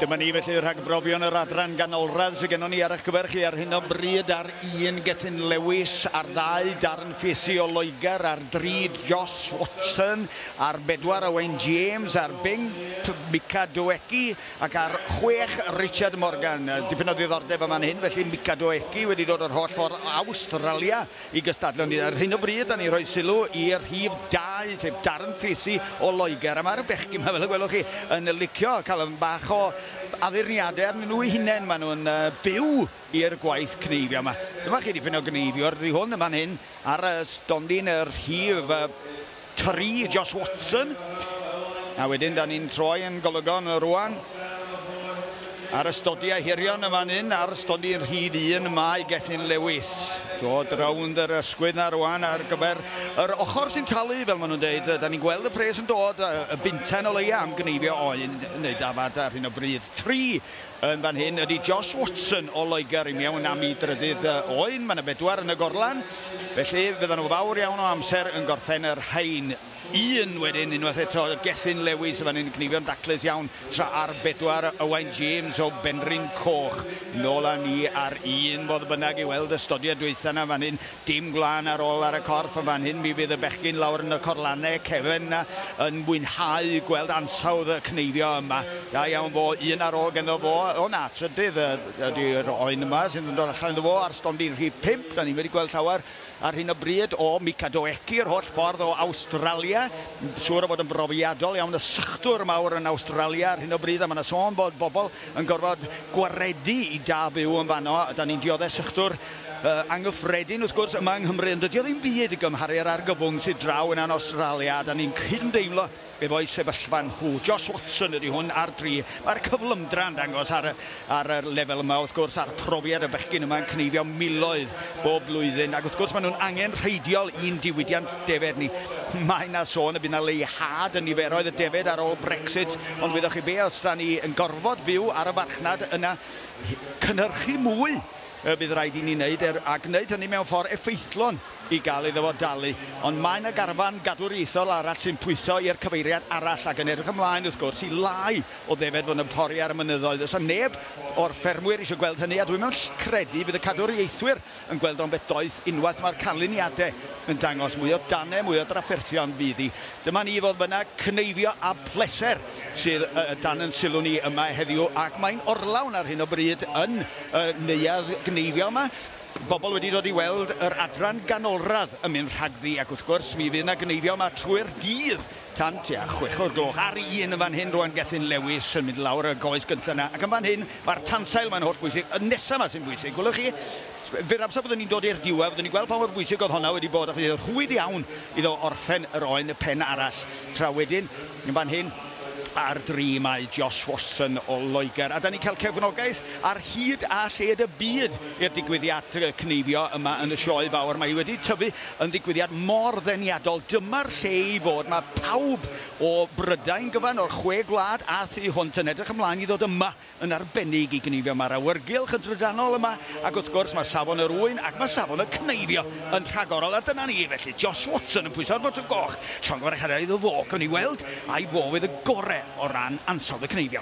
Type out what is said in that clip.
Dyma ni felly rhag brofion yr adran ganolradd sydd gennym ni ar eich gyfer chi ar hyn o bryd ar 1 Gethin Lewis, ar 2 Darren Ffesi o Loegr, ar 3 Josh Watson, ar 4 Owain James, ar 5 Mika Dweci ac ar 6 Richard Morgan. Dipyn o ddiddordeb yma hyn, felly Mika Dweci wedi dod o'r holl ffordd Awstralia i gystadlu. Ond ar hyn o bryd, da ni rhoi sylw i'r rhif 2, sef Darren Ffesi o Loegr. A mae'r bechgyn yma, fel y gwelwch chi, yn licio cael yn bach o addurniadau arnyn nhw eu hunain. Maen nhw'n byw i'r gwaith cneifio yma. Dyma chi dipyn o gneifio. Ddi hwn yma'n hyn ar stondin yr rhif 3 Josh Watson. A wedyn da ni'n troi yn golygon rwan ar ystodiau hirion yma'n hyn ar stodi'n rhif 1 Mae Gethin Lewis. Dod rownd yr ysgwydd na rwan ar gyfer yr ochr sy'n talu, fel maen nhw'n dweud. Da ni'n gweld y pres yn dod, y binten o leia am gneifio oen, neu dafad ar hyn o bryd. 3 yn fan hyn ydy Josh Watson o Loegr i mewn am I drydydd oen. Mae yna 4 yn y gorlan, felly fydden nhw fawr iawn o amser yn gorffen yr rhain. 1 wedyn, unwaith eto Gethin Lewis fan hyn cneifio'n daclus iawn tra ar 4 Owain James o Benryn Coch. Nôl â ni ar 1 fodd bynnag i weld y stodiad dweitha na fan hyn. Dim glân ar ôl ar y corff fan hyn. Mi fydd y bechgyn lawr yn y corlannau Kevin yn mwynhau gweld ansawdd y cneifio yma. Da iawn fo, 1 ar ôl ganddo fo. O na, trydydd ydy'r oen yma sy'n dod allan iddo fo ar stondin rhif 5. Da ni wedi gweld llawer ar hyn o bryd o Mika Dweci, yr holl ffordd o Awstralia. Siŵr o fod yn brofiadol iawn y sychdwr mawr yn Awstralia ar hyn o bryd. A mae yna sôn bod bobl yn gorfod gwaredu I da byw yn fanno. Da ni'n dioddau sychdwr anghyffredin wrth gwrs yma yng Nghymru. Ond dydy o ddim byd I gymharu'r argyfwng sydd draw yn Australia. Da ni'n cydymdeimlo efo'i sefyllfa nhw. Josh Watson ydy hwn ar 3. Mae'r cyflymdra'n dangos ar y lefel yma. Wrth gwrs ar profiad y bechgyn yma'n cneifio miloedd bob blwyddyn. Ac wrth gwrs maen nhw'n angen rheidiol un diwydiant defed ni. Mae yna sôn y bydd yna leihad yn niferoedd y defed ar ôl Brexit. Ond fyddwch chi be os da ni yn gorfod byw ar y farchnad yna cynhyrchu mwy bydd rhaid I ni wneud a gwneud hynny mewn ffordd effeithlon I gael iddo fo dalu. Ond mae yna garfan gadwriaethol arall sy'n pwyso i'r cyfeiriad arall ac yn edrych ymlaen wrth gwrs I lai o ddefed fo'n ymtorri ar y mynyddoedd. Os neb o'r ffermwyr eisiau gweld hynny a dwi'n mewn credu bydd y cadwriaethwyr yn gweld o'n bedoeth unwaith mae'r canlyniadau yn dangos mwy o danau, mwy o drafferthion fydd I. Dyma ni fodd bynnag cneifio a pleser sydd dan yn sylw ni yma heddiw ac mae'n orlawn ar hyn o bryd yn neuadd gneifio yma. Bobl wedi dod I weld yr adran ganolradd yn mynd rhagddi ac wrth gwrs mi fydd yna gneifio yma trwy'r dydd tan tua 6 o'r gloch. Ar 1 yn fan hyn rwan Gethin Lewis yn mynd lawr y goes gyntaf yna ac yn fan hyn mae'r tansail mae'n holl bwysig. Y nesaf yma sy'n bwysig. Gwylwch chi, fydd amser byddwn ni'n dod i'r diwedd, byddwn ni'n gweld pa mor bwysig oedd honna wedi bod ac bydd rhwydd iawn iddo orffen yr oen y pen arall. Tra wedyn, yn fan hyn, ar 3 mae Josh Watson o Loegr. A da ni'n cael cefnogaeth ar hyd a lled y byd i'r digwyddiad cneifio yma yn y sioe fawr. Mae wedi tyfu yn ddigwyddiad mor ddeniadol. Dyma'r lle I fod. Mae pawb o Brydain gyfan o'r 6 gwlad a thu hwnt yn edrych ymlaen I ddod yma yn arbennig I gneifio. Mae'r awyrgylch yn drydanol yma ac wrth gwrs mae safon yr ŵyn ac mae safon y cneifio yn rhagorol. A dyna ni felly. Josh Watson yn pwyso'r bot y goch. Sion gwarchad iddo fo. Cawn ni weld a'i fo fydd y gorau o ran ansawdd y cneifio.